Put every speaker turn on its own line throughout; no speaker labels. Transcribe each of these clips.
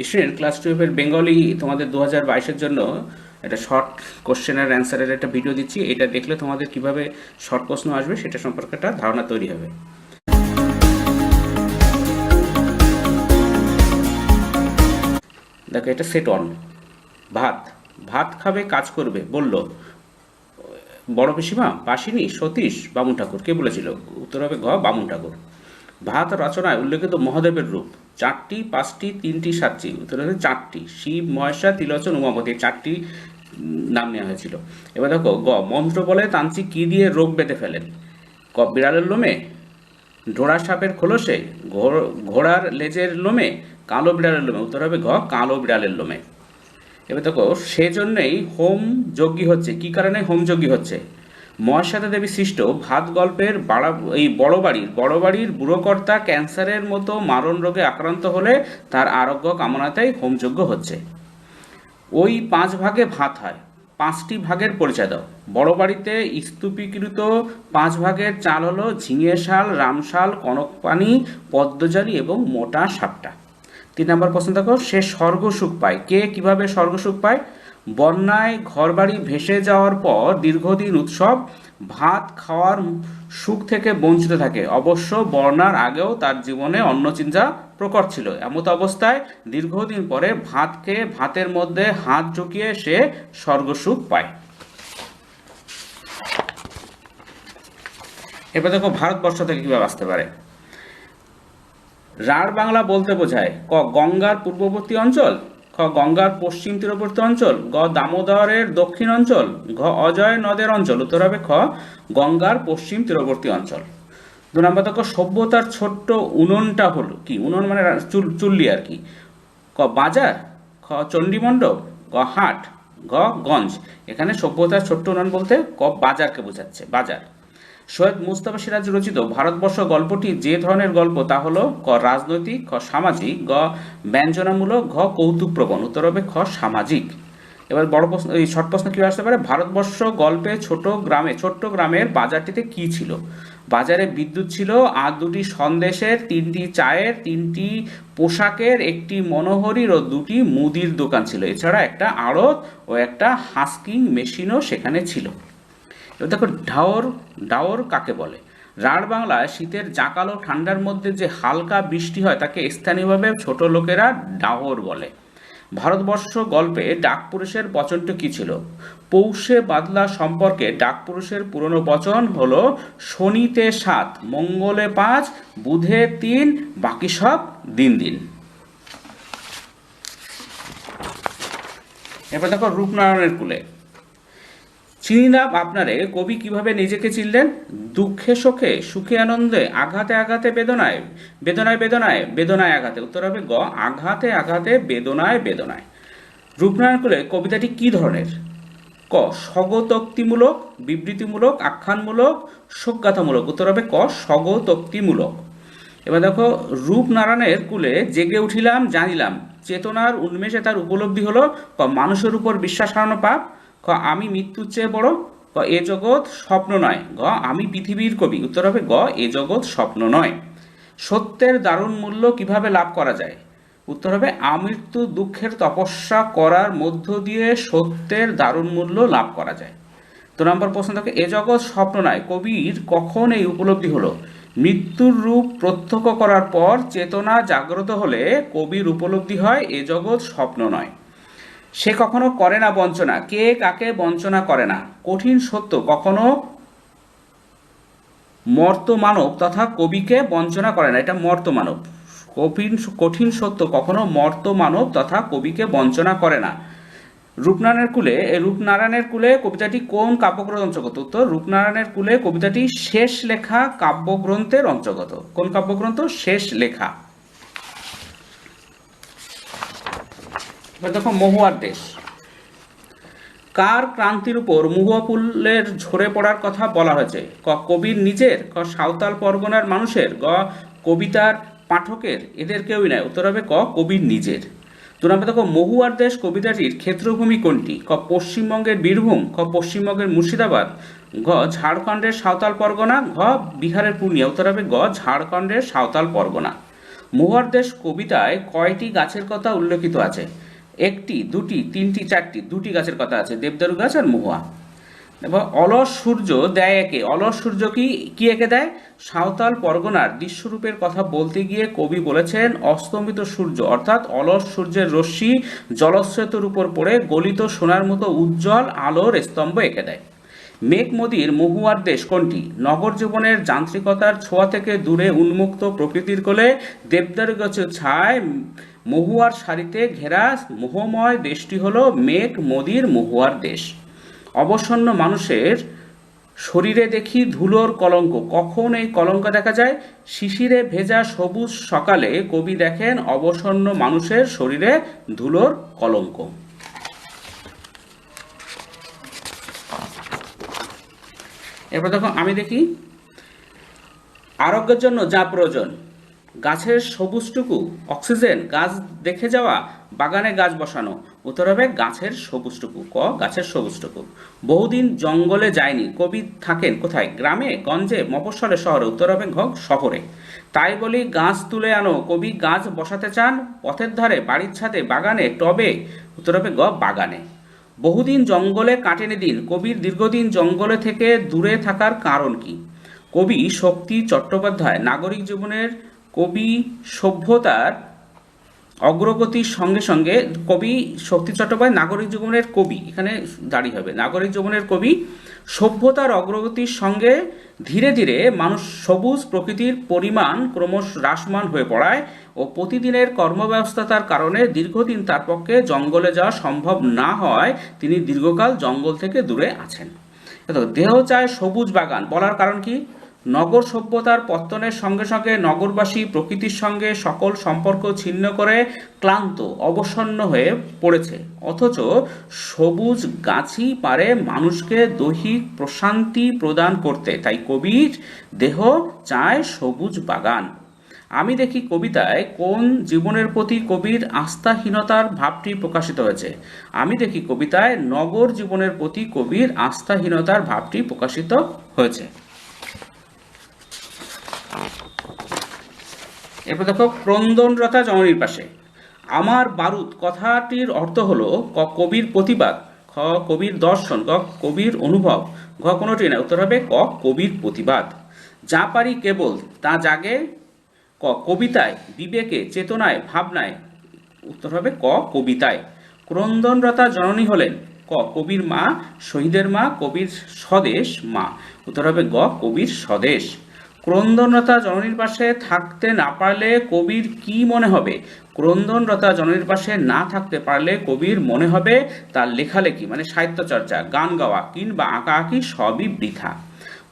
Student class 12 Bengali তোমাদের 2022-এর জন্য একটা শর্ট কোশ্চেনের অ্যান্সারের একটা ভিডিও দিচ্ছি। এটা দেখলে তোমাদের কিভাবে শর্ট প্রশ্ন আসবে সেটা সম্পর্কে একটা ধারণা তৈরি হবে। দেখো, এটা সেট অন। ভাত ভাত খাবে, কাজ করবে, বলল বড় পিসিমা, পাসিনী, সতীশ, বামুন ঠাকুর। কে বলেছিল? উত্তর হবে ঘ, বামুন ঠাকুর। ভাত রচনায় উল্লেখিত মহাদেবের রূপ 4টি, 5টি, 3টি, 7টি। উত্তর হবে 4টি। শিব, মহেশা, ত্রিলোচন, উমাপতি, 4টি নাম নেওয়া হয়েছিল। এবার দেখো গ, মন্ত্র বলে তান্ত্রিক কি দিয়ে রোগ বেঁধে ফেলেন? ক, বিড়ালের লোমে, ঢোড়া সাপের খোলসে, ঘোড়ার লেজের লোমে, কালো বিড়ালের লোমে। উত্তর হবে ঘ, কালো বিড়ালের লোমে। এবার দেখো, সেজন্যই হোম যজ্ঞ হচ্ছে। কি কারণে হোম যজ্ঞ হচ্ছে? মহাশ্বেতা দেবী সৃষ্ট ভাত গল্পের এই বড় বাড়ির বুড়োকর্তা ক্যান্সারের মতো মারণ রোগে আক্রান্ত হলে তার আরোগ্য কামনাতেই হোমযজ্ঞ হচ্ছে। ওই 5 ভাগে ভাত হয়, 5টি ভাগের পরিচয় দাও। বড় বাড়িতে স্তূপীকৃত 5 ভাগের চাল হলো ঝিঙে শাল, রামশাল, কনকপানি, পদ্মজালি এবং মোটা সাপটা। 3 নম্বর প্রশ্ন দেখো, সে স্বর্গসুখ পায়। কে কিভাবে স্বর্গসুখ পায়? বন্যায় ঘরবাড়ি ভেসে যাওয়ার পর দীর্ঘদিন উৎসব ভাত খাওয়ার সুখ থেকে বঞ্চিত থাকে। অবশ্য বন্যার আগেও তার জীবনে অন্য চিন্তা প্রকট ছিল। এমত অবস্থায় দীর্ঘদিন পরে ভাত খেয়ে ভাতের মধ্যে হাত ঢুকিয়ে সে স্বর্গসুখ পায়। এবার দেখো, ভারতবর্ষ থেকে কিভাবে আসতে পারে। রাঢ় বাংলা বলতে বোঝায় ক, গঙ্গার পূর্ববর্তী অঞ্চল, খ, গঙ্গার পশ্চিম তীরবর্তী অঞ্চল, গ, দামোদরের দক্ষিণ অঞ্চল, ঘ, অজয় নদের অঞ্চল। উত্তর হবে খ, গঙ্গার পশ্চিম তীরবর্তী অঞ্চল। 2 নম্বর দেখো, সভ্যতার ছোট্ট উনুনটা হলো কি? উনুন মানে চুল্লি আর কি। ক, বাজার, খ, চণ্ডীমণ্ডপ, গ, হাট, ঘ, গঞ্জ। এখানে সভ্যতার ছোট্ট উনুন বলতে ক, বাজারকে বোঝাচ্ছে, বাজার। সৈয়দ মুজতবা সিরাজ রচিত ভারতবর্ষ গল্পটি যে ধরনের গল্প তা হলো ক, রাজনৈতিক, খ, সামাজিক, গ, ব্যঞ্জনামূলক, ঘ, কৌতুকপ্রবণ। উত্তর হবে খ, সামাজিক। এবার বড় প্রশ্ন, এই শর্ট প্রশ্ন কি আসতে পারে? ভারতবর্ষ গল্পে ছোট্ট গ্রামের বাজারটিতে কি ছিল? বাজারে বিদ্যুৎ ছিল, আর 2টি সন্দেশের, 3টি চায়ের, 3টি পোশাকের, 1টি মনোহরির ও 2টি মুদির দোকান ছিল। এছাড়া একটা আড়ত ও একটা হাস্কিং মেশিনও সেখানে ছিল। এবার দেখো, ডাওর কাকে বলে? রাঢ় বাংলায় শীতের জাঁকালো ঠান্ডার মধ্যে যে হালকা বৃষ্টি হয় তাকে স্থানীয়ভাবে ছোট লোকেরা ডাহর বলে। ভারতবর্ষ গল্পে ডাকপুরুষের বচনটি কি ছিল? পৌষে বাদলা সম্পর্কে ডাকপুরুষের পুরনো বচন হলো শনিতে 7, মঙ্গলে 5, বুধে 3, বাকি সব দিন দিন। এবার দেখো, রূপনারায়ণের কুলে। চিনিলাম আপনারে কবি কিভাবে নিজেকে চিনলেন? দুঃখে সুখে, সুখে আনন্দে, আঘাতে আঘাতে বেদনায়, বেদনায় বেদনায়, বেদনায় আঘাতে। উত্তর হবে গ, আঘাতে আঘাতে, বেদনায় বেদনায়। রূপনারায়ণ কুলে কবিতাটি কি ধরনের? ক, স্বগতোক্তিমূলক, বিবৃতিমূলক, আখ্যানমূলক, শোকগাথামূলক। উত্তর হবে ক, স্বগতোক্তিমূলক। এবার দেখো, রূপনারায়ণের কুলে জেগে উঠিলাম জানিলাম, চেতনার উন্মেষে তার উপলব্ধি হলো ক, মানুষের উপর বিশ্বাস হারানো পাপ, ক, আমি মৃত্যুর চেয়ে বড়, ক, এ জগৎ স্বপ্ন নয়, গ, আমি পৃথিবীর কবি। উত্তর হবে গ, এ জগৎ স্বপ্ন নয়। সত্যের দারুণ মূল্য কিভাবে লাভ করা যায়? উত্তর হবে আমৃত্যু দুঃখের তপস্যা করার মধ্য দিয়ে সত্যের দারুণ মূল্য লাভ করা যায়। 2 নম্বর প্রশ্ন থাকে, এ জগৎ স্বপ্ন নয় কবির কখন এই উপলব্ধি হলো? মৃত্যুর রূপ প্রত্যক্ষ করার পর চেতনা জাগ্রত হলে কবির উপলব্ধি হয় এ জগৎ স্বপ্ন নয়। সে কখনো করে না বঞ্চনা। কে কাকে বঞ্চনা করে না? কঠিন সত্য কখনো মর্তমানব তথা কবিকে বঞ্চনা করে না। এটা মর্তমানব। কঠিন সত্য কখনো মর্তমানব তথা কবিকে বঞ্চনা করে না। রূপনারায়ণের কুলে কবিতাটি কোন কাব্যগ্রন্থের অন্তর্গত? উত্তর, রূপনারায়ণের কুলে কবিতাটি শেষ লেখা কাব্যগ্রন্থের অন্তর্গত। কোন কাব্যগ্রন্থ? শেষ লেখা। এবার দেখো, মহুয়ার দেশ। কার ক্রান্তির উপর মহুয়া ফুলের ঝরে পড়ার কথা বলা হয়েছে? ক, কবির নিজের, ক, সাঁওতাল পরগনার মানুষের, গ, কবিতার পাঠকের, এদের কেউই নয়। উত্তর হবে ক, কবির নিজের। 2 নম্বর দেখো, মহুয়ার দেশ কবিতাটির ক্ষেত্রভূমি কোনটি? ক, পশ্চিমবঙ্গের বীরভূম, খ, পশ্চিমবঙ্গের মুর্শিদাবাদ, ঘ, ঝাড়খণ্ডের সাঁওতাল পরগনা, ঘ, বিহারের পূর্ণিয়া। উত্তর হবে গ, ঝাড়খণ্ডের সাঁওতাল পরগনা। মহুয়ার দেশ কবিতায় কয়টি গাছের কথা উল্লেখিত আছে? একটি, দুটি, তিনটি, চারটি? দুটি গাছের কথা আছে, দেবদারু গাছ আর মহুয়া। এবার অলস সূর্য দেয় একে। অলস সূর্য কি একে দেয়? সাঁওতাল পরগনার দৃশ্যরূপের কথা বলতে গিয়ে কবি বলেছেন অস্তমিত সূর্য, অর্থাৎ অলস সূর্যের রশ্মি জলস্রোতের উপর পড়ে গলিত সোনার মতো উজ্জ্বল আলোর স্তম্ভ এঁকে দেয়। মেঘ মদির মহুয়ার দেশ কোনটি? নগর জীবনের যান্ত্রিকতার ছোঁয়া থেকে দূরে উন্মুক্ত প্রকৃতির কোলে দেবদারু গাছের ছায় মহুয়ার সারিতে ঘেরা মোহময় দেশটি হলো মেঘ মদির মহুয়ার দেশ। অবসন্ন মানুষের শরীরে দেখি ধুলোর কলঙ্ক। কখন এই কলঙ্ক দেখা যায়? শিশিরে ভেজা সবুজ সকালে কবি দেখেন অবসন্ন মানুষের শরীরে ধুলোর কলঙ্ক। এরপর দেখো, আমি দেখি আরোগ্যের জন্য যা প্রয়োজন। গাছের সবুজটুকু অক্সিজেন, গাছ দেখে যাওয়া, বাগানে গাছ বসানো। উত্তর হবে গাছের সবুজটুকু, ক গাছের সবুজটুকু। বহুদিন জঙ্গলে যায়নি, কবি থাকেন কোথায়? গ্রামে, গঞ্জে, মফস্বলে, শহরে? উত্তর হবে ঘ শহরে। তাই বলি গাছ তুলে আনো, কবি গাছ বসাতে চান পথের ধারে, বাড়ির ছাদে, বাগানে, টবে? উত্তর হবে গ বাগানে। বহুদিন জঙ্গলে কাটেনি দিন, কবির দীর্ঘদিন জঙ্গলে থেকে দূরে থাকার কারণ কি? কবি শক্তি চট্টোপাধ্যায় নাগরিক জীবনের কবি সভ্যতার অগ্রগতির সঙ্গে সঙ্গে, কবি শক্তি চট্টোপাধ্যায় নাগরিক জীবনের কবি, এখানে দাঁড়িয়ে হবে নাগরিক জীবনের কবি, সভ্যতার অগ্রগতির সঙ্গে ধীরে ধীরে মানুষ সবুজ প্রকৃতির পরিমাণ ক্রমশ হ্রাসমান হয়ে পড়ায় ও প্রতিদিনের কর্মব্যস্ততার কারণে দীর্ঘদিন তার পক্ষে জঙ্গলে যাওয়া সম্ভব না হয় তিনি দীর্ঘকাল জঙ্গল থেকে দূরে আছেন। দেহ চায় সবুজ বাগান বলার কারণ কি? নগর সভ্যতার পত্তনের সঙ্গে সঙ্গে নগরবাসী প্রকৃতির সঙ্গে সকল সম্পর্ক ছিন্ন করে ক্লান্ত অবসন্ন হয়ে পড়েছে, অথচ সবুজ গাছই পারে মানুষকে দৈহিক প্রশান্তি প্রদান করতে। তাই কবির দেহ চায় সবুজ বাগান। আমি দেখি কবিতায় কোন জীবনের প্রতি কবির আস্থাহীনতার ভাবটি প্রকাশিত হয়েছে? আমি দেখি কবিতায় নগর জীবনের প্রতি কবির আস্থাহীনতার ভাবটি প্রকাশিত হয়েছে। এরপর দেখো, ক্রন্দনরতা জননীর পাশে। আমার বারুদ কথাটির অর্থ হলো ক কবির প্রতিবাদ, খ কবির দর্শন, গ কবির অনুভব, ঘ কোনোটি না। উত্তর হবে ক কবির প্রতিবাদ। যা পারি কেবল তা জাগে, ক কবিতায়, বিবেকে, চেতনায়, ভাবনায়? উত্তর হবে ক কবিতায়। ক্রন্দনরতা জননী হলেন ক কবির মা, শহীদের মা, কবির স্বদেশ মা? উত্তর হবে গ কবির স্বদেশ। ক্রন্দনরতা জননীর পাশে থাকতে না পারলে কবির কি মনে হবে? ক্রন্দনরতা জননীর পাশে না থাকতে পারলে কবির মনে হবে তার লেখালেখি মানে সাহিত্য চর্চা, গান গাওয়া কিংবা আঁকাআঁকি সবই বৃথা।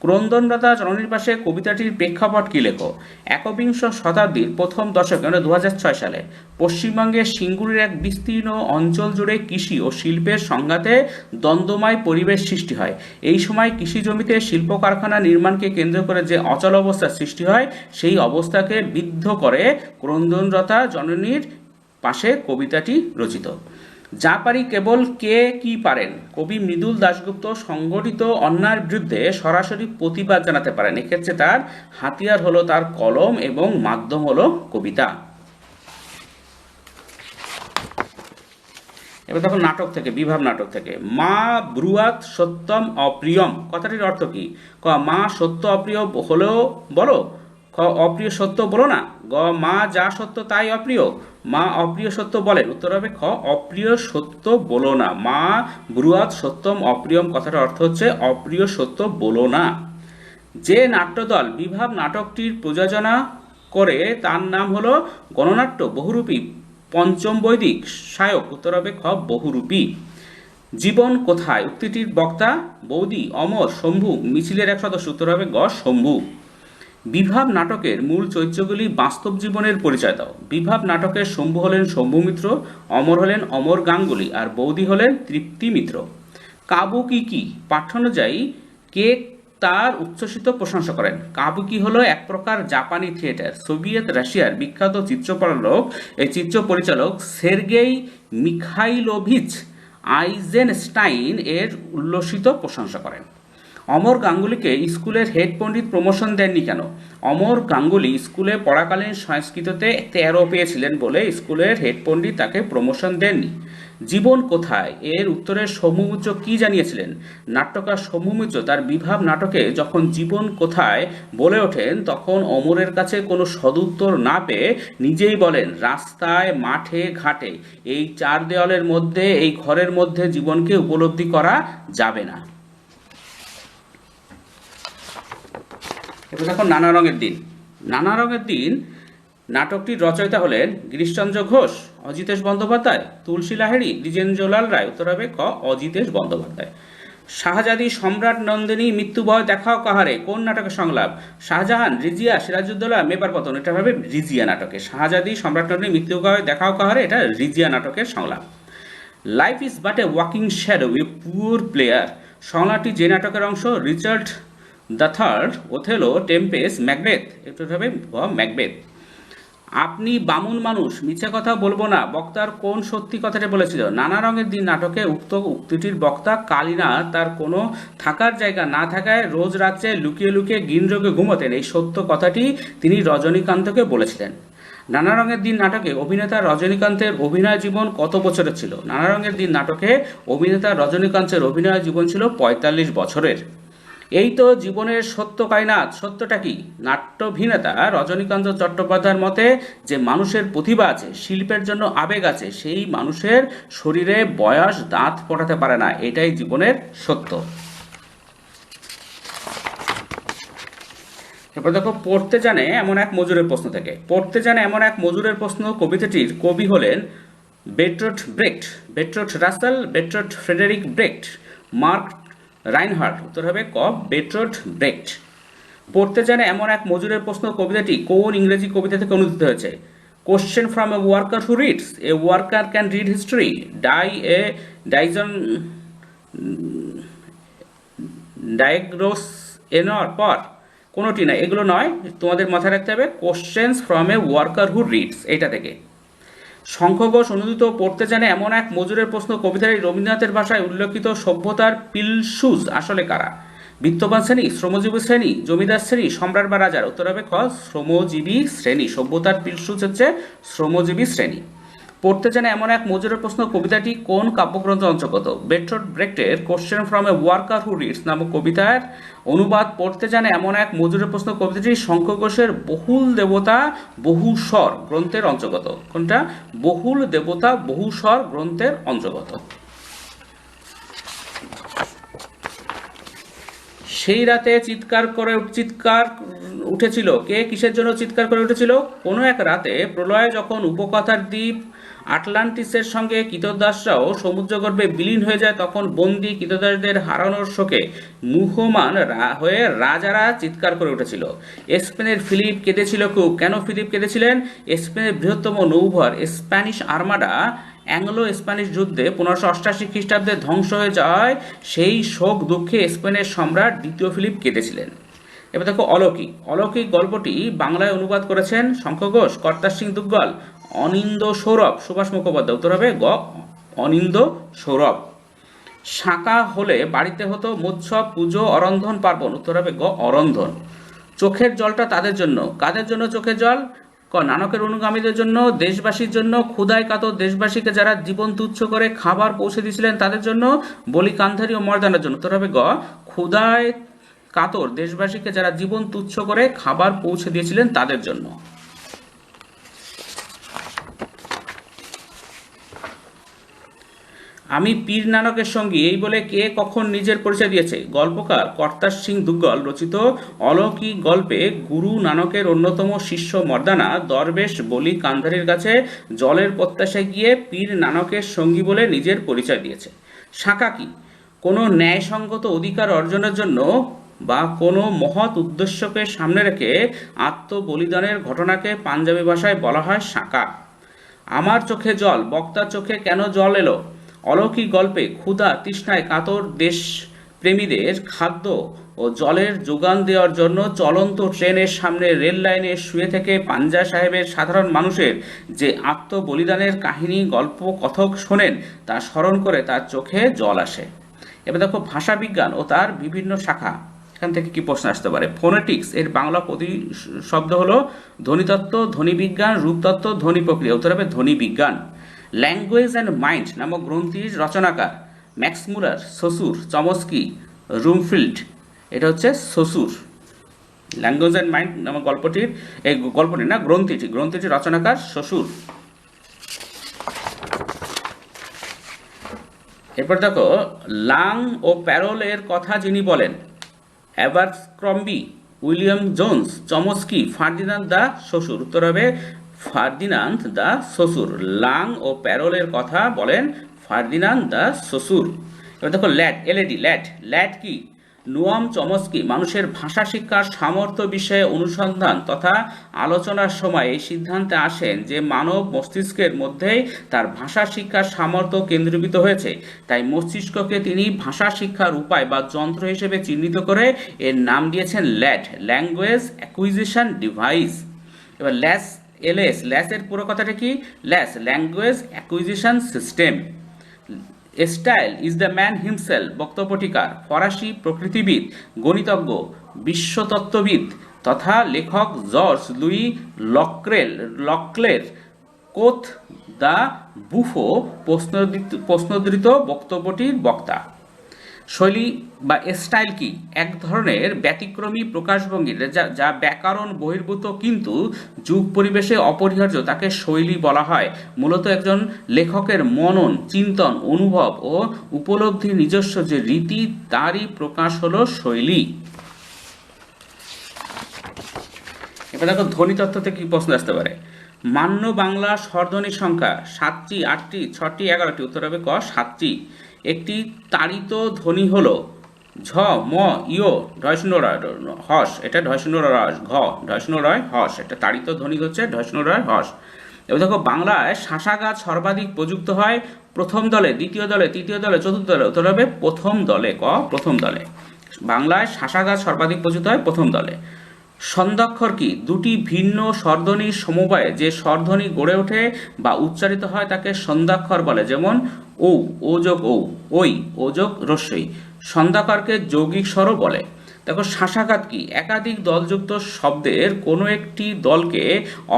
ক্রন্দনরতা জননীর পাশে কবিতাটির প্রেক্ষাপট কি লেখো? একবিংশ শতাব্দীর প্রথম দশকে মানে 2006 সালে পশ্চিমবঙ্গের সিঙ্গুরের এক বিস্তীর্ণ অঞ্চল জুড়ে কৃষি ও শিল্পের সংঘাতে দ্বন্দ্বময় পরিবেশ সৃষ্টি হয়। এই সময় কৃষি জমিতে শিল্প কারখানা নির্মাণকে কেন্দ্র করে যে অচল অবস্থার সৃষ্টি হয় সেই অবস্থাকে বিদ্ধ করে ক্রন্দনরতা জননীর পাশে কবিতাটি রচিত। যা পারি কেবল কে কি পারেন? কবি মৃদুল দাশগুপ্ত সংগঠিত অন্যায়ের বিরুদ্ধে সরাসরি প্রতিবাদ জানাতে পারেন। এক্ষেত্রে তার হাতিয়ার হলো তার কলম এবং মাধ্যম হলো কবিতা। এবার দেখো নাটক থেকে, বিভাব নাটক থেকে। মা ব্রুয়াত সত্যম অপ্রিয়ম কথাটির অর্থ কি? ক মা সত্য অপ্রিয় হলেও বলো, খ অপ্রিয় সত্য বলো না, গ মা যা সত্য তাই অপ্রিয়, মা অপ্রিয় সত্য বলেন? উত্তর হবে খ অপ্রিয় সত্য বলো না। মা ব্রুয়াত সত্যম অপ্রিয়ম কথাটার অর্থ হচ্ছে অপ্রিয় সত্য বলো না। যে নাট্যদল বিভাব নাটকটির প্রযোজনা করে তার নাম হলো গণনাট্য বহুরূপী পঞ্চম বৈদিক সায়ক? উত্তর হবে খ বহুরূপী। জীবন কোথায় উক্তিটির বক্তা? বৌদি, অমর, শম্ভু? মিছিলের এক সদস্য? উত্তর হবে গ শম্ভু। বিভাব নাটকের মূল চরিত্রগুলি বাস্তব জীবনের পরিচয় দাও। বিভাব নাটকের শম্ভু হলেন শম্ভু মিত্র, অমর হলেন অমর গাঙ্গুলি আর বৌদি হলেন তৃপ্তি মিত্র। কাবুকি কি পাঠ্যানুযায়ী কে তার উচ্ছ্বসিত প্রশংসা করেন? কাবুকি হলো এক প্রকার জাপানি থিয়েটার। সোভিয়েত রাশিয়ার বিখ্যাত চিত্র পরিচালক সের্গেই মিখাইলোভিচ আইজেনস্টাইন এর উল্লসিত প্রশংসা করেন। অমর গাঙ্গুলিকে স্কুলের হেড পণ্ডিত প্রমোশন দেননি কেন? অমর গাঙ্গুলি স্কুলে পড়াকালীন সংস্কৃততে 13 পেয়েছিলেন বলে স্কুলের হেড পণ্ডিত তাকে প্রমোশন দেননি। জীবন কোথায় এর উত্তরে সৌম্য মিত্র কি জানিয়েছিলেন? নাট্যকার সৌম্য মিত্র তার বিভাব নাটকে যখন জীবন কোথায় বলে ওঠেন তখন অমরের কাছে কোনো সদুত্তর না পেয়ে নিজেই বলেন, রাস্তায়, মাঠে, ঘাটে, এই 4 দেওয়ালের মধ্যে, এই ঘরের মধ্যে জীবনকে উপলব্ধি করা যাবে না। এবার দেখো নানা রঙের দিন। নানা রঙের দিন নাটকটির রচয়িতা হলেন গিরিশচন্দ্র ঘোষ, অজিতেশ বন্দ্যোপাধ্যায়, তুলসী লাহিড়ী, দ্বিজেন্দ্রলাল রায়। উত্তর হবে ক, অজিতেশ বন্দ্যোপাধ্যায়। শাহজাদি সম্রাট নন্দিনী মৃত্যুভয় দেখাও কাহারে কোন নাটকের সংলাপ? শাহজাহান, রিজিয়া, সিরাজউদ্দৌলা, মেবার পতন। এটা হবে রিজিয়া নাটকে। শাহজাদি সম্রাট নন্দিনী মৃত্যুভয় দেখাও কাহারে, এটা রিজিয়া নাটকের সংলাপ। Life is but a walking shadow, a poor player সংলাপটি যে নাটকের অংশ? Richard the third, Othello, Tempest, Macbeth. এটা হবে ম্যাকবেথ। আপনি বামুন মানুষ, মিথ্যে কথা বলবো না, বক্তার কোন সত্যি কথাটা বলেছিল? নানা রঙের দিন নাটকে উক্ত উক্তিটির বক্তা কালীনাথ তার কোনো থাকার জায়গা না থাকায় রোজ রাত্রে লুকিয়ে লুকিয়ে গিনরোগে ঘুমোতেন, এই সত্য কথাটি তিনি রজনীকান্তকে বলেছিলেন। নানা রঙের দিন নাটকে অভিনেতা রজনীকান্তের অভিনয় জীবন কত বছরের ছিল? নানা রঙের দিন নাটকে অভিনেতা রজনীকান্তের অভিনয় জীবন ছিল 45 বছরের। এই তো জীবনের সত্য কায়নাত। সত্যটা কি? নাট্যাভিনেতা রজনীকান্ত চট্টোপাধ্যায়ের মতে যে মানুষের প্রতিভা আছে, শিল্পের জন্য আবেগ আছে, সেই মানুষের শরীরে বয়স দাঁত ফোটাতে পারে না, এটাই জীবনের সত্য। এরপর দেখো পড়তে জানে এমন এক মজুরের প্রশ্ন থেকে। পড়তে জানে এমন এক মজুরের প্রশ্ন কবিতাটির কবি হলেন Bertolt Brecht, Bertolt Russell, Bertolt Frederick Brecht, Mark Reinhardt. উত্তর হবে ক, বের্ট্রট ব্রেক্ট। পড়তে জানে এমন এক মজুরের প্রশ্ন কবিতাটি কোন ইংরেজি কবিতা থেকে অনুদিত হয়েছে? Question from a worker who reads, a worker can read history, ডাই এ ডাইজন ডায়াগ্নোস এনর পর। কোনোটি নয়, এগুলো নয়, তোমাদের মাথায় রাখতে হবে questions from a worker who reads, এইটা থেকে। শঙ্খ ঘোষ অনুদিত পড়তে জানে এমন এক মজুরের প্রশ্ন কবিতাটি রবীন্দ্রনাথের ভাষায় উল্লেখিত সভ্যতার পিলসুজ আসলে কারা? বিত্তবান শ্রেণী, শ্রমজীবী শ্রেণী, জমিদার শ্রেণী, সম্রাট বা রাজার। উত্তর হবে খ, শ্রমজীবী শ্রেণী। সভ্যতার পিলসুজ হচ্ছে শ্রমজীবী শ্রেণী। পড়তে জানে এমন এক মজুরের প্রশ্ন কবিতাটি কোন কাব্যগ্রন্থের অন্তর্গত? বের্ট্রট ব্রেক্টের question from a worker who reads নামক কবিতার অনুবাদ। পড়তে জানে এমন এক মজুরের প্রশ্ন কবিতাটি শঙ্খ ঘোষের বহুল দেবতা বহু স্বর গ্রন্থের অন্তর্গত। কোনটা? বহুল দেবতা বহু স্বর গ্রন্থের অন্তর্গত। সেই রাতে চিৎকার উঠেছিল কে? কিসের জন্য চিৎকার করে উঠেছিল? কোনো এক রাতে প্রলয়ে যখন উপকথার দ্বীপ আটলান্টিসের সঙ্গে কৃতদাসরাও সমুদ্রগর্ভে বিলীন হয়ে যায়, তখন বন্দী কৃতদাসদের হারানোর শোকে মুহ্যমান হয়ে রাজারা চিৎকার করে উঠেছিল। স্পেনের ফিলিপ কেঁদেছিল খুব। কেন ফিলিপ কেঁদেছিলেন? স্পেনের বৃহত্তম নৌভর স্প্যানিশ আর্মাডা অ্যাংলো স্প্যানিশ যুদ্ধে 1588 খ্রিস্টাব্দে ধ্বংস হয়ে যাওয়ায় সেই শোক দুঃখে স্পেনের সম্রাট দ্বিতীয় ফিলিপ কেঁদেছিলেন। এবার দেখো অলৌকিক। অলৌকিক গল্পটি বাংলায় অনুবাদ করেছেন শঙ্খ ঘোষ, কর্তার সিং দুগ্গল, অনিন্দ সৌরভ, সুভাষ মুখোপাধ্যায়। উত্তর হবে গ, অনিন্দ সৌরভ। শাঁকা হলে বাড়িতে হতো মৎসব, পুজো, অরন্ধন, পার্বণ। উত্তর হবে গ, অরন্ধন। চোখের জলটা তাদের জন্য। কাদের জন্য চোখের জল? ক, নানকের অনুগামীদের জন্য, দেশবাসীর জন্য, ক্ষুধায় কাতর দেশবাসীকে যারা জীবন তুচ্ছ করে খাবার পৌঁছে দিয়েছিলেন তাদের জন্য, বলি কান্ধারি ও মর্দানার জন্য। উত্তর হবে গ, ক্ষুধায় কাতর দেশবাসীকে যারা জীবন তুচ্ছ করে খাবার পৌঁছে দিয়েছিলেন তাদের জন্য। আমি পীর নানকের সঙ্গী এই বলে কে কখন নিজের পরিচয় দিয়েছে? গল্পকার কর্তার সিং দুগ্গল রচিত অলৌকিক গল্পে গুরু নানকের অন্যতম শিষ্য মর্দানা দরবেশ বলি কান্ধারির কাছে জলের প্রত্যাশায় গিয়ে পীর নানকের সঙ্গী বলে নিজের পরিচয় দিয়েছে। শাঁকা কি? কোনো ন্যায়সঙ্গত অধিকার অর্জনের জন্য বা কোনো মহৎ উদ্দেশ্যকে সামনে রেখে আত্মবলিদানের ঘটনাকে পাঞ্জাবি ভাষায় বলা হয় শাঁকা। আমার চোখে জল, বক্তার চোখে কেন জল এলো? অলৌকিক গল্পে ক্ষুধা তৃষ্ণায় কাতর দেশপ্রেমীদের খাদ্য ও জলের যোগান দেওয়ার জন্য চলন্ত ট্রেনের সামনে রেল লাইনে শুয়ে থেকে পাঞ্জা সাহেবের সাধারণ মানুষের যে আত্মবলিদানের কাহিনী গল্প কথক শোনেন তা স্মরণ করে তার চোখে জল আসে। এবার দেখো ভাষা বিজ্ঞান ও তার বিভিন্ন শাখা, এখান থেকে কি প্রশ্ন আসতে পারে। ফোনেটিক্স এর বাংলা প্রতিশব্দ হলো ধ্বনিতত্ত্ব, ধ্বনিবিজ্ঞান, রূপতত্ত্ব, ধ্বনি প্রক্রিয়া, উত্তর হবে ধ্বনি বিজ্ঞান। ল্যাঙ্গুয়েজ অ্যান্ড মাইন্ড নামক গ্রন্থির রচনাকার ম্যাক্স মুলার, শ্বশুর, চমস্কি, রুমফিল্ড, এটা হচ্ছে শ্বশুর। ল্যাঙ্গুয়েজ অ্যান্ড মাইন্ড নামক গ্রন্থিটির রচনাকার শ্বশুর। এরপর দেখো লাং ও প্যারোল এর কথা যিনি বলেন, অ্যাবারক্রম্বি, উইলিয়াম জোন্স, চমস্কি, ফার্দিনান্দ দা শ্বশুর, উত্তর হবে ফার্দিনান্দ দা শ্বশুর। লাং ও প্যারোলের কথা বলেন ফার্দিনান্দ দা শ্বশুর। এবার দেখো ল্যাট, এলএডি, ল্যাট কি? নোয়াম চমস্কি মানুষের ভাষা শিক্ষার সামর্থ্য বিষয়ে অনুসন্ধান তথা আলোচনার সময় এই সিদ্ধান্তে আসেন যে মানব মস্তিষ্কের মধ্যেই তার ভাষা শিক্ষার সামর্থ্য কেন্দ্রীভূত হয়েছে, তাই মস্তিষ্ককে তিনি ভাষা শিক্ষার উপায় বা যন্ত্র হিসেবে চিহ্নিত করে এর নাম দিয়েছেন ল্যাট, ল্যাঙ্গুয়েজ অ্যাকুইজিশন ডিভাইস। এবার ল্যাসের পুরো কথাটা কি? LAS, language acquisition system. Style is the man himself, বক্তব্যটিকার, ফরাসি প্রকৃতিবিদ, গণিতজ্ঞ, বিশ্বতত্ত্ববিদ তথা লেখক George Louis Leclerc comte de Buffon প্রশ্নোদ্ধৃত বক্তব্যটির বক্তা। শৈলী বা স্টাইল কি? এক ধরনের ব্যতিক্রমী প্রকাশভঙ্গি যা ব্যাকরণ বহির্ভূত কিন্তু যুগ পরিবেশে অপরিহার্য, তাকে শৈলী বলা হয়। মূলত একজন লেখকের মনন, চিন্তন, অনুভব ও উপলব্ধির নিজস্ব যে রীতি তারই প্রকাশ হলো শৈলী। এবার দেখো ধ্বনিতত্ত্ব থেকে কি প্রশ্ন আসতে পারে। মান্য বাংলা স্বরধ্বনির সংখ্যা 7টি, 8টি, 6টি, 11টি, উত্তর হবে ক 7টি। একটি তাড়িত ধ্বনি হলো ঝ, ম, ইয়, ঢয়শূন্য রয় হস, এটা ঢয়শূন্য রয় ঘ, ঢয়শূন্য রয় হস, এটা তাড়িত ধ্বনি হচ্ছে ঢয়শূন্য রয় হস। এবার দেখো বাংলায় শাসাঘাত সর্বাধিক প্রযুক্ত হয় প্রথম দলে, দ্বিতীয় দলে, তৃতীয় দলে, চতুর্থ দলে, উত্তর হবে প্রথম দলে, ক প্রথম দলে। বাংলায় শাসাঘাত সর্বাধিক প্রযুক্ত হয় প্রথম দলে। সন্ধ্যাক্ষর কি? দুটি ভিন্ন স্বরধ্বনির সমবায়ে যে স্বরধ্বনি গড়ে ওঠে বা উচ্চারিত হয় তাকে সন্ধ্যাক্ষর বলে, যেমন ও, ও যোগ ও, ওই, ও যোগ রস্যই। সন্ধ্যাক্ষরকে যৌগিক স্বরও বলে। দেখো শাসাঘাত কি? একাধিক দলযুক্ত শব্দের কোনো একটি দলকে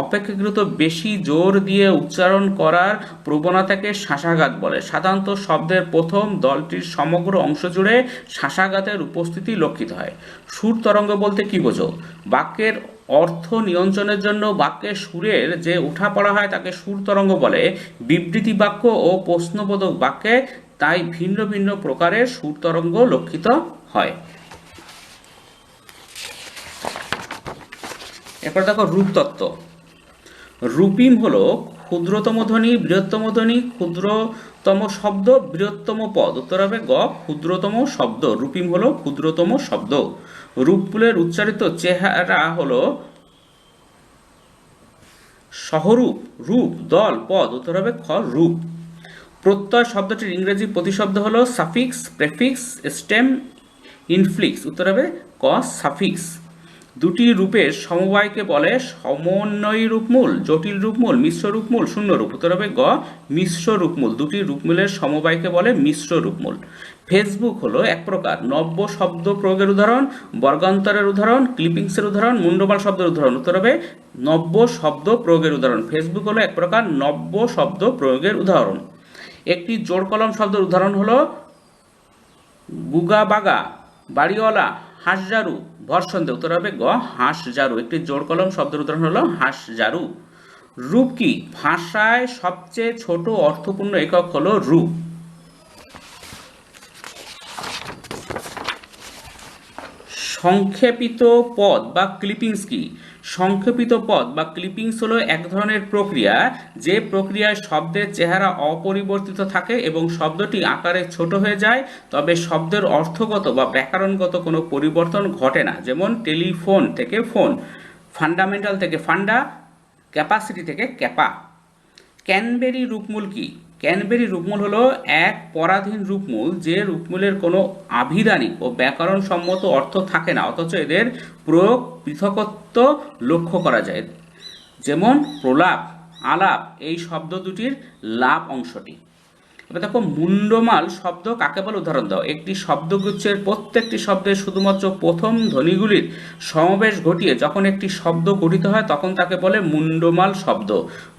অপেক্ষাকৃত বেশি জোর দিয়ে উচ্চারণ করার প্রবণতাকে শাসাঘাত বলে। সাধারণত শব্দের প্রথম দলটির সমগ্র অংশ জুড়ে শাসাঘাতের উপস্থিতি লক্ষিত হয়। সুর তরঙ্গ বলতে কি বোঝো? বাক্যের অর্থ নিয়ন্ত্রণের জন্য বাক্যের সুরের যে উঠা পড়া হয় তাকে সুর তরঙ্গ বলে। বিবৃতি বাক্য ও প্রশ্নবোধক বাক্যে তাই ভিন্ন ভিন্ন প্রকারের সুর তরঙ্গ লক্ষিত হয়। এরপর দেখো রূপতত্ত্ব। রূপিম হলো ক্ষুদ্রতম ধ্বনি, বৃহত্তম ধ্বনি, ক্ষুদ্রতম শব্দ, বৃহত্তম পদ, উত্তর হবে গ ক্ষুদ্রতম শব্দ। রূপিম হলো ক্ষুদ্রতম শব্দ। রূপকুলের উচ্চারিত চেহারা হলো সহরূপ, রূপ, দল, পদ, উত্তর হবে খ রূপ। প্রত্যয় শব্দটির ইংরেজি প্রতিশব্দ হলো সাফিক্স, প্রেফিক্স, স্টেম, ইনফ্লিক্স, উত্তর হবে ক সাফিক্স। দুটি রূপের সমবায়কে বলে সমন্বয়ী রূপমূল, জটিল রূপমূল, মিশ্র রূপমূল, শূন্য রূপ, উত্তর হবে গ মিশ্র রূপমূল। দুটি রূপমূলের সমবায়কে বলে মিশ্র রূপমূল। ফেসবুক হলো এক প্রকার নব্য শব্দ প্রয়োগের উদাহরণ, বর্গান্তরের উদাহরণ, ক্লিপিংসের উদাহরণ, মুন্ডমাল শব্দের উদাহরণ, উত্তর হবে নব্য শব্দ প্রয়োগের উদাহরণ। ফেসবুক হলো এক প্রকার নব্য শব্দ প্রয়োগের উদাহরণ। একটি জোড় কলম শব্দের উদাহরণ হলো বুগা বাগা, বাড়িওয়ালা, হাঁসঝাড়ু, ভরসন্ধে, উত্তর হবে গ হাঁসঝাড়ু। একটি জোড় কলম শব্দের উদাহরণ হলো হাঁসঝাড়ু। রূপ কি? ভাষায় সবচেয়ে ছোট অর্থপূর্ণ একক হলো রূপ। সংক্ষেপিত পদ বা ক্লিপিংস কি? সংক্ষেপিত পদ বা ক্লিপিংস হলো এক ধরনের প্রক্রিয়া যে প্রক্রিয়ায় শব্দের চেহারা অপরিবর্তিত থাকে এবং শব্দটি আকারে ছোট হয়ে যায়, তবে শব্দের অর্থগত বা ব্যাকরণগত কোনো পরিবর্তন ঘটে না। যেমন টেলিফোন থেকে ফোন, ফান্ডামেন্টাল থেকে ফান্ডা, ক্যাপাসিটি থেকে ক্যাপা। ক্যানবেরি রূপমূল কি? ক্যানবেরি রূপমূল হলো এক পরাধীন রূপমূল যে রূপমূলের কোনো আভিধানিক ও ব্যাকরণ সম্মত অর্থ থাকে না, অথচ এদের প্রয়োগ পৃথকত্ব লক্ষ্য করা যায়। যেমন প্রলাপ, আলাপ, এই শব্দ দুটির লাভ অংশটি। এবার দেখো মুন্ডমাল শব্দ কাকে বলে উদাহরণ দাও। একটি শব্দগুচ্ছের প্রত্যেকটি শব্দের শুধুমাত্র প্রথম ধ্বনিগুলির সমাবেশ ঘটিয়ে যখন একটি শব্দ গঠিত হয় তখন তাকে বলে মুন্ডমাল শব্দ।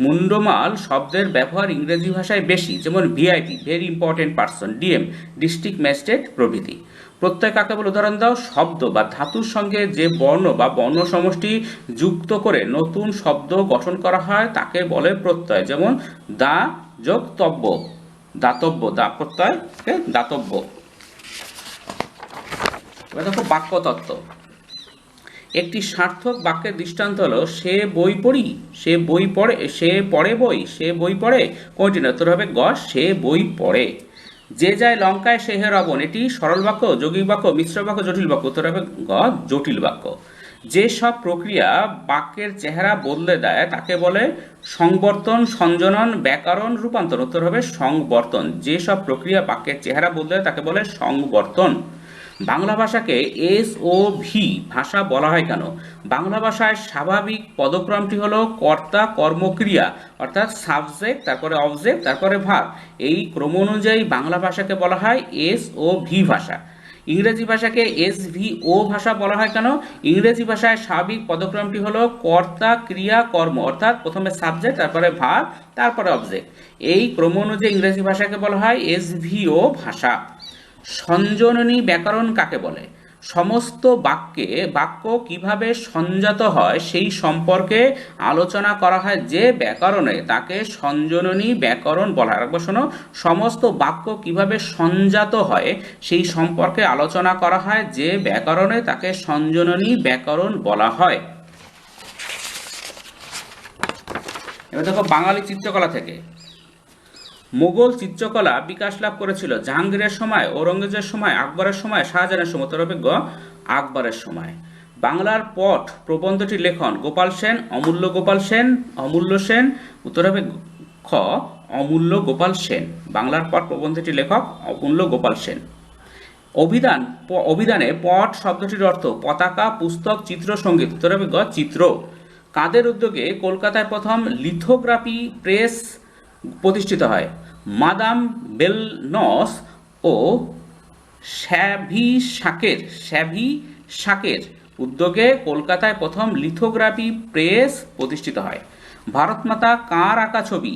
মুন্ডমাল শব্দের ব্যবহার ইংরেজি ভাষায় বেশি, যেমন VIP very important person, DM district magistrate প্রভৃতি। প্রত্যয় কাকে বলে উদাহরণ দাও। শব্দ বা ধাতুর সঙ্গে যে বর্ণ বা বর্ণ সমষ্টি যুক্ত করে নতুন শব্দ গঠন করা হয় তাকে বলে প্রত্যয়, যেমন দা যোগ তব্য, দাতব্য, দা প্রত্যয় দাতব্য। এবার দেখো বাক্যতত্ত্ব। একটি সার্থক বাক্যের দৃষ্টান্ত হলো সে বই পড়ি, সে বই পড়ে, সে পড়ে বই, সে বই পড়ে। কোনটি না? তোর হবে গ, সে বই পড়ে। যে যায় লঙ্কায় সে হে রাবণ, এটি সরল বাক্য, যৌগিক বাক্য, মিশ্র বাক্য, জটিল বাক্য। তোর হবে গ, জটিল বাক্য। যে সব প্রক্রিয়া বাক্যের চেহারা বদলে দেয় তাকে বলে সংবর্তন, সংযোজন, ব্যাকরণ, রূপান্তর। উত্তর হবে সংবর্তন। যে সব প্রক্রিয়া বাক্যের চেহারা বদলে দেয় তাকে বলে সংবর্তন। বাংলা ভাষাকে এস ও ভি ভাষা বলা হয় কেন? বাংলা ভাষায় স্বাভাবিক পদক্রমটি হলো কর্তা কর্মক্রিয়া, অর্থাৎ সাবজেক্ট, তারপরে অবজেক্ট, তারপরে ভার্ব। এই ক্রম অনুযায়ী বাংলা ভাষাকে বলা হয় এস ও ভি ভাষা। ইংরেজি ভাষাকে এস ভি ও ভাষা বলা হয় কেন? ইংরেজি ভাষায় স্বাভাবিক পদক্রমটি হলো কর্তা ক্রিয়া কর্ম, অর্থাৎ প্রথমে সাবজেক্ট, তারপরে ভার্ব, তারপরে অবজেক্ট। এই ক্রম অনুযায়ী ইংরেজি ভাষাকে বলা হয় এস ভি ও ভাষা। সঞ্জননী ব্যাকরণ কাকে বলে? সমস্ত বাক্য কিভাবে সংজাত হয় সেই সম্পর্কে আলোচনা করা হয় যে ব্যাকরণে, তাকে সঞ্জননী ব্যাকরণ বলা হয়। একবার শোনো, সমস্ত বাক্য কিভাবে সংজাত হয় সেই সম্পর্কে আলোচনা করা হয় যে ব্যাকরণে, তাকে সঞ্জননী ব্যাকরণ বলা হয়। এবার দেখো বাঙালি চিত্রকলা থেকে। মোগল চিত্রকলা বিকাশ লাভ করেছিল জাহাঙ্গীরের সময়, ঔরঙ্গজেবের সময়, আকবরের সময়, শাহজাহানের সময়। উত্তর হবে গ, আকবরের সময়। বাংলার পট প্রবন্ধটির লেখন গোপাল সেন, অমূল্য গোপাল সেন, অমূল্য সেন। উত্তর হবে খ, অমূল্য গোপাল সেন। বাংলার পট প্রবন্ধটির লেখক অমূল্য গোপাল সেন। অভিধানে পট শব্দটির অর্থ পতাকা, পুস্তক, চিত্র, সঙ্গীত। উত্তর হবে গ, চিত্র। কাদের উদ্যোগে কলকাতায় প্রথম লিথোগ্রাফি প্রেস প্রতিষ্ঠিত হয়? মাদাম বেলনস ও শ্যাভিসাকের উদ্যোগে কলকাতায় প্রথম লিথোগ্রাফি প্রেস প্রতিষ্ঠিত হয়। ভারতমাতা কার আঁকা ছবি?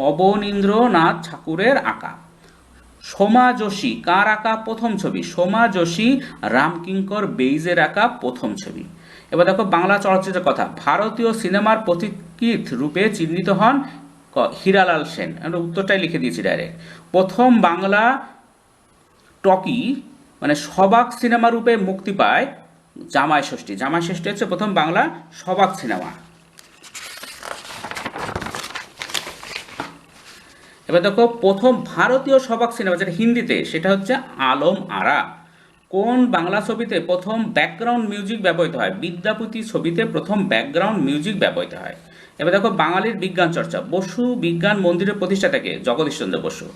অবনীন্দ্রনাথ ঠাকুরের আঁকা। সোমা যোশী কার আঁকা প্রথম ছবি? সোমা যোশী রামকিঙ্কর বেইজের আঁকা প্রথম ছবি। এবার দেখো বাংলা চলচ্চিত্রের কথা। ভারতীয় সিনেমার পথিকৃৎ রূপে চিহ্নিত হন হীরালাল সেন। আমরা উত্তরটাই লিখে দিয়েছি ডাইরেক্ট। প্রথম বাংলা টকি মানে সবাক সিনেমা রূপে মুক্তি পায় জামাই ষষ্ঠী। জামাই ষষ্ঠী হচ্ছে প্রথম বাংলা সবাক সিনেমা। এবার দেখো প্রথম ভারতীয় সবাক সিনেমা যেটা হিন্দিতে, সেটা হচ্ছে আলম আরা। কোন বাংলা ছবিতে প্রথম ব্যাকগ্রাউন্ড মিউজিক ব্যবহৃত হয়? বিদ্যাপতি ছবিতে প্রথম ব্যাকগ্রাউন্ড মিউজিক ব্যবহৃত হয়। এবার দেখো বাঙালির বিজ্ঞান চর্চা। বসু বিজ্ঞান মন্দিরের প্রতিষ্ঠাতাকে? জগদীশচন্দ্র বসু।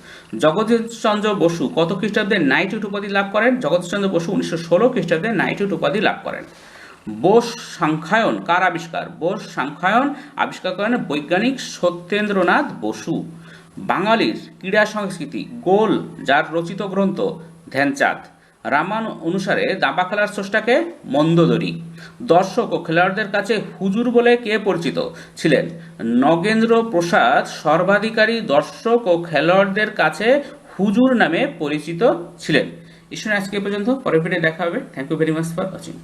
জগদীশচন্দ্র বসু কত খ্রিস্টাব্দে নাইটহুড উপাধি লাভ করেন? জগদীশচন্দ্র বসু 1916 খ্রিস্টাব্দে নাইটহুড উপাধি লাভ করেন। বোস সংখ্যায়ন কার আবিষ্কার? বোস সংখ্যায়ন আবিষ্কার করেন বৈজ্ঞানিক সত্যেন্দ্রনাথ বসু। বাঙালির ক্রীড়া সংস্কৃতি। গোল, যার রচিত গ্রন্থ ধ্যানচাঁদ। রামায়ণ অনুসারে দাবা খেলার স্রষ্টাকে? মন্দোদরি। দর্শক ও খেলোয়াড়দের কাছে হুজুর বলে কে পরিচিত ছিলেন? নগেন্দ্র প্রসাদ সর্বাধিকারী দর্শক ও খেলোয়াড়দের কাছে হুজুর নামে পরিচিত ছিলেন। এই শুনে আজকে পর্যন্ত, পরের ভিডিও দেখা হবে। Thank you very much for watching.